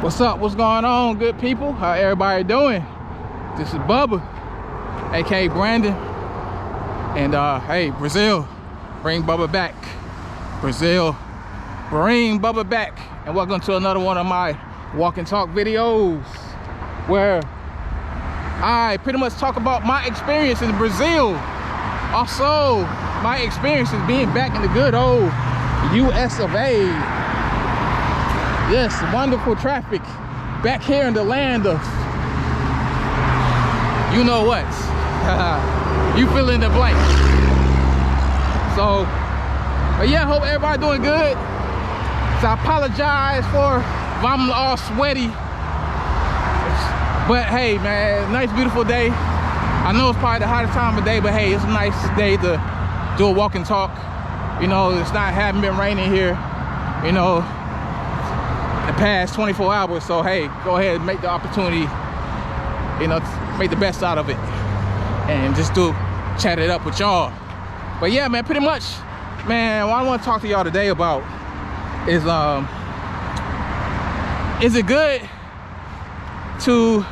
What's up? What's going on, good people? How everybody doing? This is Bubba, aka Brandon, and hey, Brazil, bring Bubba back. Brazil, bring Bubba back, and welcome to another one of my walk and talk videos, where I pretty much talk about my experience in Brazil, also my experiences being back in the good old US of A. Yes, wonderful traffic back here in the land of, you know what, you fill in the blank. So, but yeah, hope everybody doing good. So I apologize for if I'm all sweaty, but hey man, nice beautiful day. I know it's probably the hottest time of day, but hey, it's a nice day to do a walk and talk. You know, it's not, haven't been raining here, you know, the past 24 hours. So hey, go ahead and make the opportunity, you know, make the best out of it and just chat it up with y'all. But yeah man, pretty much, man, what I want to talk to y'all today about is it good to,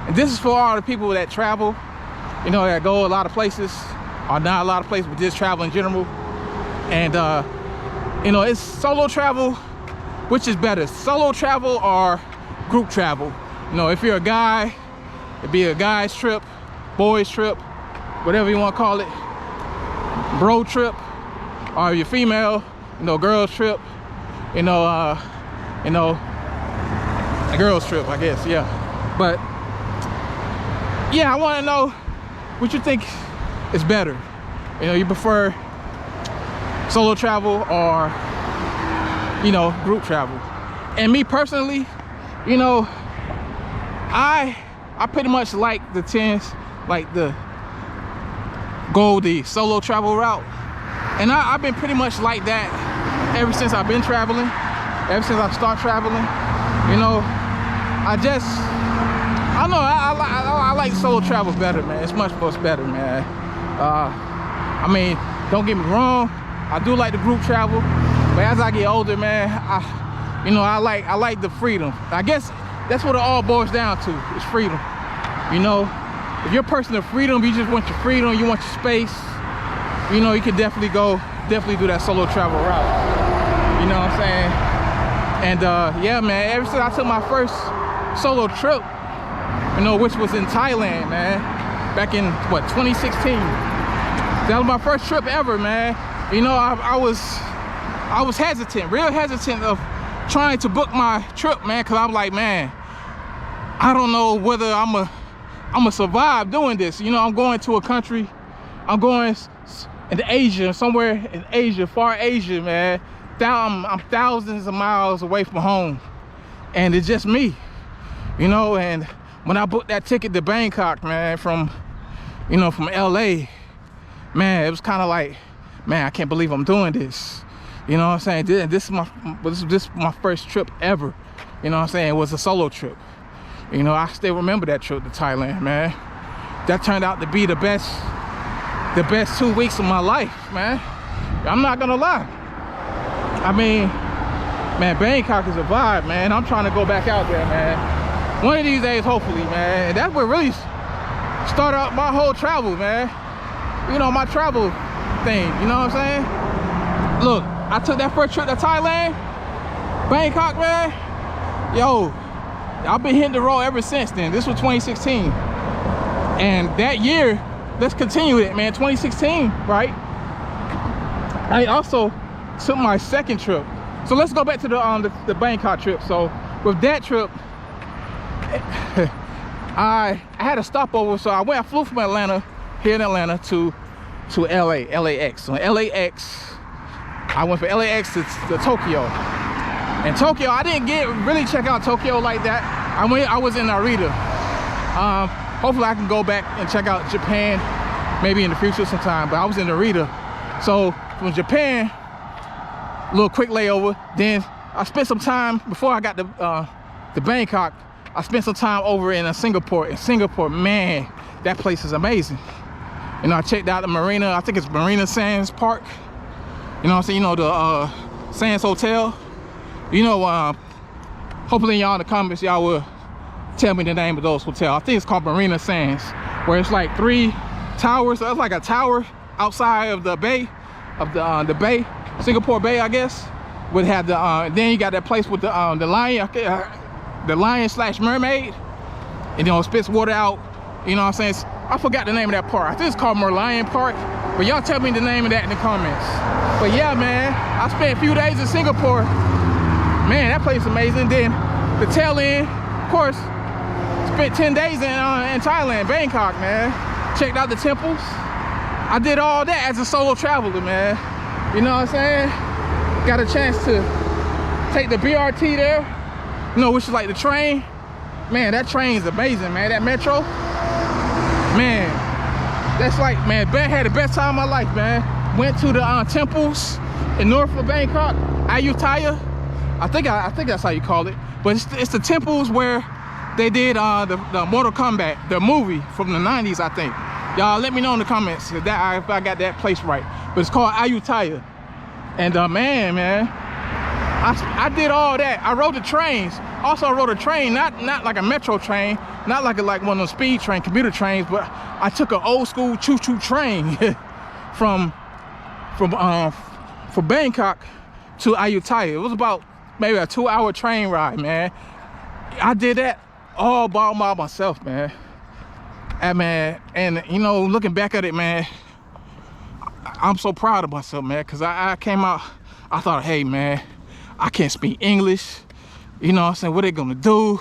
and this is for all the people that travel, you know, that go a lot of places, or not a lot of places, but just travel in general. And you know, it's solo travel. Which is better, solo travel or group travel? You know, if you're a guy, it'd be a guy's trip, boys trip, whatever you want to call it, bro trip. Or if you're female, you know, girls trip, you know, a girls trip, I guess, yeah. But yeah, I want to know what you think is better. You know, you prefer solo travel or, you know, group travel? And me personally, you know, I pretty much like the solo travel route. And I've been pretty much like that ever since I've been traveling, ever since I started traveling. You know, I don't know, I like solo travel better, man. It's much better, man. I mean, don't get me wrong, I do like the group travel. But as I get older, man, I like the freedom. I guess that's what it all boils down to, is freedom. You know, if you're a person of freedom, you just want your freedom, you want your space, you know, you can definitely do that solo travel route. You know what I'm saying? And yeah, man, ever since I took my first solo trip, you know, which was in Thailand, man, back in, what, 2016. That was my first trip ever, man. You know, I was hesitant, real hesitant of trying to book my trip, man, because I'm like, man, I don't know whether I'm a survive doing this. You know, I'm going to a country, I'm going into Asia, somewhere in Asia, far Asia, man. I'm thousands of miles away from home, and it's just me, you know. And when I booked that ticket to Bangkok, man, from LA, man, it was kind of like, man, I can't believe I'm doing this. You know what I'm saying? This is my first trip ever. You know what I'm saying? It was a solo trip. You know, I still remember that trip to Thailand, man. That turned out to be the best 2 weeks of my life, man. I'm not gonna lie. I mean, man, Bangkok is a vibe, man. I'm trying to go back out there, man. One of these days, hopefully, man. And that's what really started out my whole travel, man. You know, my travel thing, you know what I'm saying? Look, I took that first trip to Thailand, Bangkok, man. Yo, I've been hitting the road ever since then. This was 2016. And that year, let's continue it, man. 2016, right? I also took my second trip. So let's go back to the Bangkok trip. So with that trip, I had a stopover. So I flew from Atlanta, here in Atlanta, to LAX. So LAX, I went from LAX to Tokyo. And Tokyo, I didn't really check out Tokyo like that. I was in Narita. Hopefully I can go back and check out Japan maybe in the future sometime, but I was in Narita. So from Japan, a little quick layover. Then I spent some time, before I got to Bangkok, I spent some time over in Singapore. In Singapore, man, that place is amazing. You know, I checked out the marina. I think it's Marina Sands Park. You know what I'm saying? You know, the Sands Hotel. You know, hopefully y'all in the comments, y'all will tell me the name of those hotels. I think it's called Marina Sands, where it's like 3 towers. So it's like a tower outside of the bay, the bay, Singapore Bay, I guess. Would have the then you got that place with the lion slash mermaid, and it spits water out. You know what I'm saying? I forgot the name of that park. I think it's called Merlion Park, but y'all tell me the name of that in the comments. But yeah, man, I spent a few days in Singapore. Man, that place is amazing. Then the tail end, of course, spent 10 days in Thailand, Bangkok, man. Checked out the temples. I did all that as a solo traveler, man. You know what I'm saying? Got a chance to take the BRT there, you know, which is like the train. Man, that train is amazing, man. That metro, man, that's like, man, had the best time of my life, man. Went to the temples in north of Bangkok, Ayutthaya. I think that's how you call it. But it's the temples where they did the Mortal Kombat, the movie from the 90s, I think. Y'all let me know in the comments if I got that place right. But it's called Ayutthaya. And man, I did all that. I rode the trains. Also, I rode a train, not like a metro train, not like one of those speed train, commuter trains, but I took an old school choo-choo train from Bangkok to Ayutthaya. It was about maybe a 2-hour train ride, man. I did that all by myself, man. And you know, looking back at it, man, I'm so proud of myself, man, because I came out, I thought, hey, man, I can't speak English. You know what I'm saying? What they gonna do?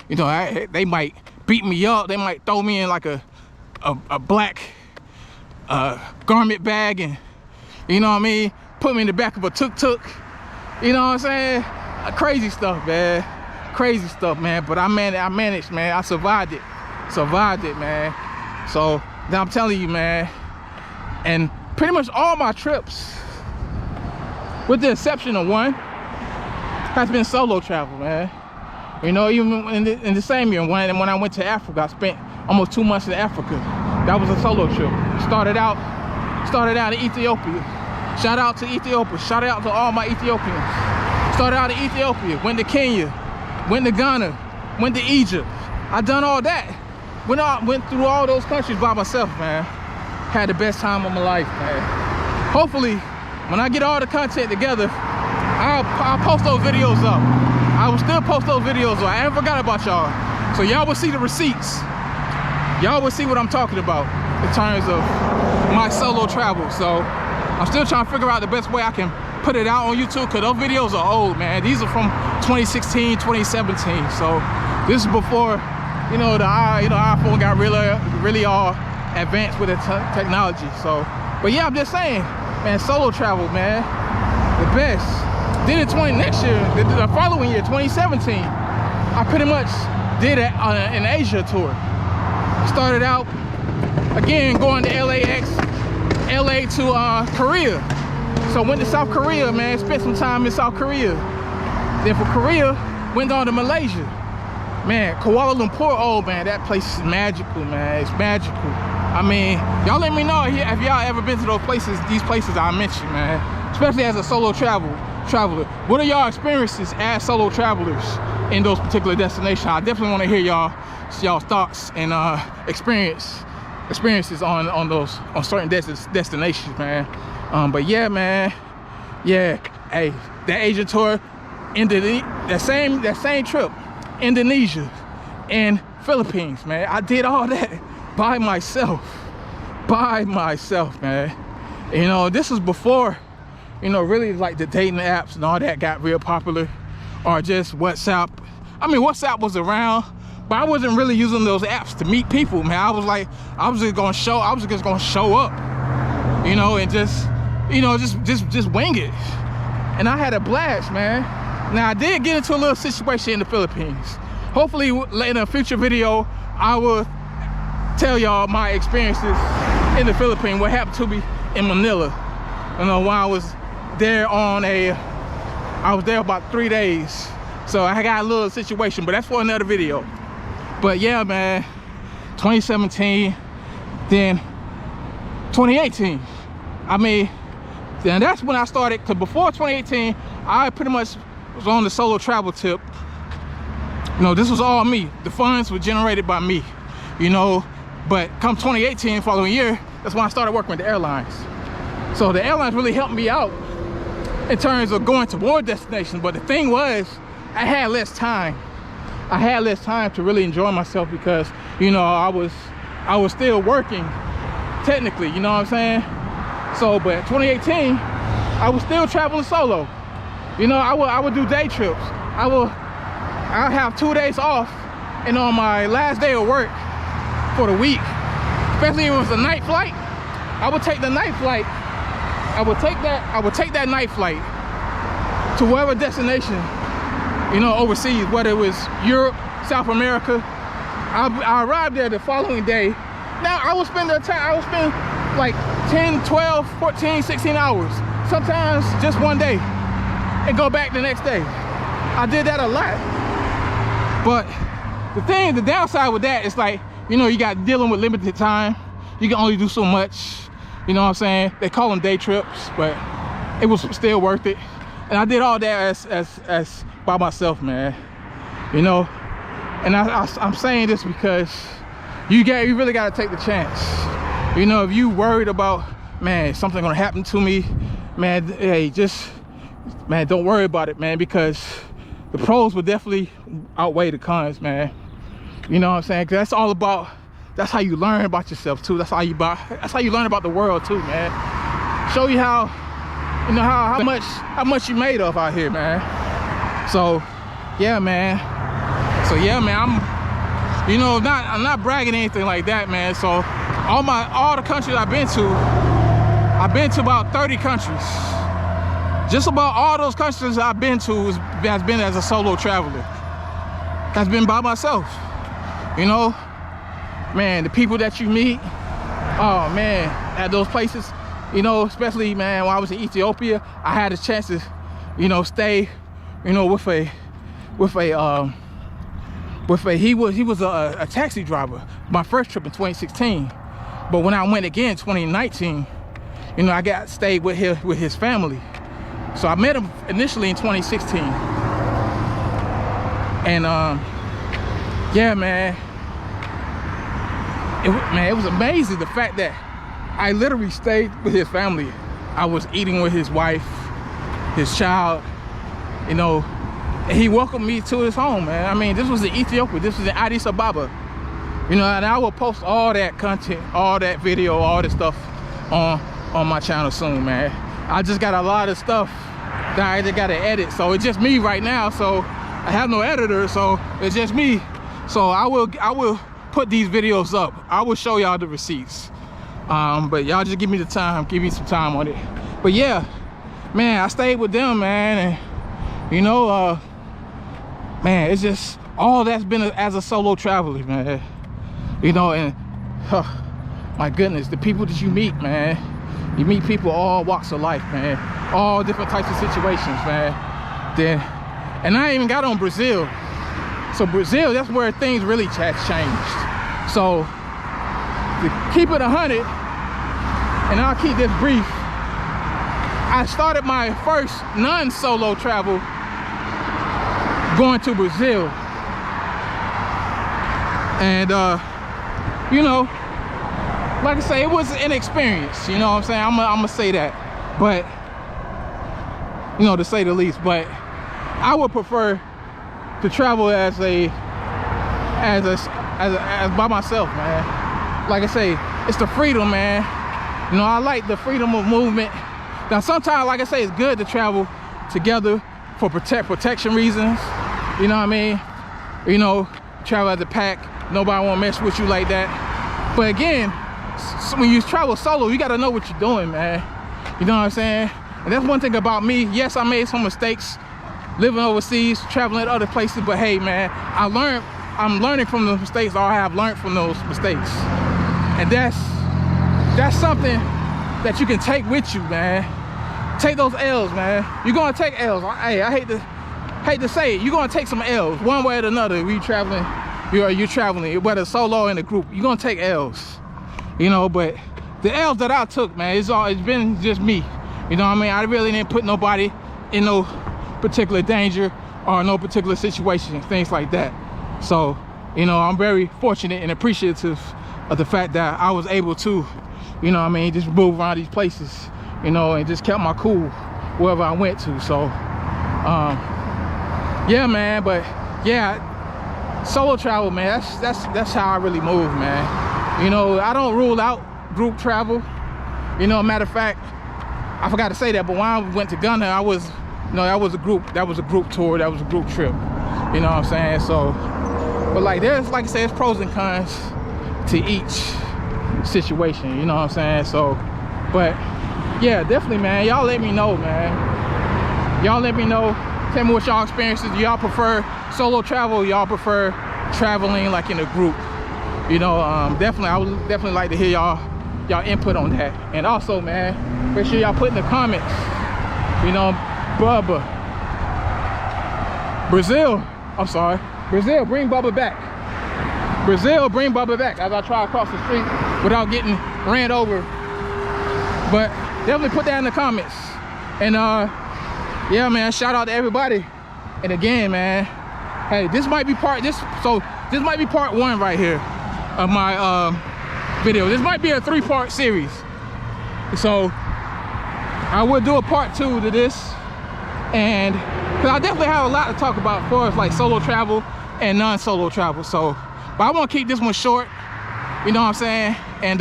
You know, they might beat me up. They might throw me in like a black garment bag and, you know what I mean, put me in the back of a tuk-tuk. You know what I'm saying? Crazy stuff, man. Crazy stuff, man. But I managed, man. I survived it. Survived it, man. So now I'm telling you, man, and pretty much all my trips, with the exception of one, has been solo travel, man. You know, even in the same year, when I went to Africa, I spent almost 2 months in Africa. That was a solo trip. Started out in Ethiopia. Shout out to Ethiopia. Shout out to all my Ethiopians. Started out in Ethiopia, went to Kenya, went to Ghana, went to Egypt. I done all that. Went through all those countries by myself, man. Had the best time of my life, man. Hopefully, when I get all the content together, I'll post those videos up. I will still post those videos up. I ain't forgot about y'all. So y'all will see the receipts. Y'all will see what I'm talking about in terms of my solo travel. So I'm still trying to figure out the best way I can put it out on YouTube, because those videos are old, man. These are from 2016, 2017. So this is before, you know, the iPhone got really all advanced with the technology. So, but yeah, I'm just saying, man, solo travel, man, the best. Then in next year, the following year, 2017, I pretty much did an Asia tour. Started out again going to LA to Korea. So went to South Korea, man. Spent some time in South Korea. Then from Korea, went on to Malaysia. Man, Kuala Lumpur, oh man, that place is magical, man. It's magical. I mean, y'all let me know if y'all ever been to these places I mentioned, man. Especially as a solo traveler. What are y'all experiences as solo travelers in those particular destinations? I definitely want to hear y'all's thoughts and experiences on certain destinations, man. But yeah, man, yeah. Hey, that Asia tour, that same trip, Indonesia and Philippines, man. I did all that by myself, man. You know, this was before, you know, really like the dating apps and all that got real popular, or just WhatsApp. I mean, WhatsApp was around, but I wasn't really using those apps to meet people, man. I was just gonna show up, you know, and just wing it. And I had a blast, man. Now, I did get into a little situation in the Philippines. Hopefully, in a future video, I will tell y'all my experiences in the Philippines, what happened to me in Manila. You know, while I was there I was there about 3 days. So I got a little situation, but that's for another video. But yeah, man, 2017, then 2018. I mean, then that's when I started, because before 2018, I pretty much was on the solo travel tip You know, this was all me. The funds were generated by me, you know. But come 2018, following year, that's when I started working with the airlines. So the airlines really helped me out in terms of going to more destinations. But the thing was, I had less time. I had less time to really enjoy myself because, you know, I was still working technically, you know what I'm saying? So, but 2018, I was still traveling solo. You know, I would do day trips. I'll have 2 days off, and on my last day of work for the week, especially if it was a night flight, I would take the night flight. I would take that night flight to whatever destination, you know, overseas, whether it was Europe, South America. I arrived there the following day. Now I would spend like 10, 12, 14, 16 hours, sometimes just one day, and go back the next day. I did that a lot. But the downside with that is, like, you know, you got dealing with limited time. You can only do so much, you know what I'm saying? They call them day trips, but it was still worth it. And I did all that as by myself, man, you know? And I'm saying this because you really got to take the chance. You know, if you worried about, man, something gonna happen to me, man, hey, man, don't worry about it, man, because the pros will definitely outweigh the cons, man. You know what I'm saying? 'Cause that's all about, that's how you learn about yourself too. That's how you learn about the world too, man. Show you how, you know, how much you made of out here, man. So yeah, man. I'm not bragging anything like that, man. So all the countries I've been to about 30 countries. Just about all those countries I've been to has been as a solo traveler. Has been by myself. You know, man, the people that you meet, oh man, at those places, you know, especially, man, when I was in Ethiopia, I had a chance to, you know, stay, you know, he was a taxi driver, my first trip in 2016. But when I went again in 2019, you know, I stayed with his family. So I met him initially in 2016. And yeah, man, it was amazing, the fact that I literally stayed with his family. I was eating with his wife, his child, you know, and he welcomed me to his home, man. I mean, this was in Ethiopia, this was in Addis Ababa. You know, and I will post all that content, all that video, all this stuff on my channel soon, man. I just got a lot of stuff that I just gotta edit. So it's just me right now, so I have no editor, so it's just me. So I will put these videos up. I will show y'all the receipts. But y'all just give me the time, give me some time on it. But yeah, man, I stayed with them, man, and you know, man, it's just all that's been as a solo traveler, man. You know, and my goodness, the people that you meet, man. You meet people all walks of life, man. All different types of situations, man. And I ain't even got on Brazil. So Brazil, that's where things really has changed. So to keep it 100, and I'll keep this brief, I started my first non-solo travel going to Brazil. And you know, like I say, it was an experience, you know what I'm saying? I'm gonna say that, but you know, to say the least. But I would prefer to travel as by myself, man. Like I say, it's the freedom, man. You know, I like the freedom of movement. Now, sometimes, like I say, it's good to travel together for protection reasons. You know what I mean? You know, travel as a pack. Nobody won't mess with you like that. But again, when you travel solo, you gotta know what you're doing, man. You know what I'm saying? And that's one thing about me. Yes, I made some mistakes living overseas, traveling to other places, but hey, man, I'm learning from those mistakes, or I have learned from those mistakes. And that's something that you can take with you, man. Take those L's, man. You're gonna take L's. Hey, I hate to say it, you're gonna take some L's one way or another. You're traveling, whether solo or in a group, you're gonna take L's. You know, but the L's that I took, man, it's been just me. You know what I mean? I really didn't put nobody in no particular danger or no particular situation, things like that. So, you know, I'm very fortunate and appreciative of the fact that I was able to, you know what I mean, just move around these places, you know, and just kept my cool wherever I went to. So, yeah, man, but yeah, solo travel, man, that's how I really move, man. You know, I don't rule out group travel. You know, matter of fact, I forgot to say that, but when I went to Ghana, I was, you know, that was a group tour, that was a group trip. You know what I'm saying? So, but like there's, like I said, there's pros and cons to each situation, you know what I'm saying? So, but yeah, definitely, man, y'all let me know, man. Y'all let me know, tell me what y'all experiences. Do y'all prefer solo travel? Y'all prefer traveling like in a group? You know, definitely, I would definitely like to hear y'all input on that. And also, man, make sure y'all put in the comments, you know, Bubba, Brazil, I'm sorry, Brazil, bring Bubba back. Brazil, bring Bubba back, as I try across the street without getting ran over. But definitely put that in the comments. And yeah, man, shout out to everybody. And again, man, hey, this might be part one right here of my video. This might be a 3-part series. So I will do a part 2 to this, and because I definitely have a lot to talk about for us, like solo travel and non-solo travel. So, but I want to keep this one short, you know what I'm saying? And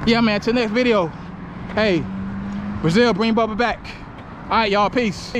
yeah, man, till next video, hey, Brazil, bring Bubba back. All right, y'all, peace.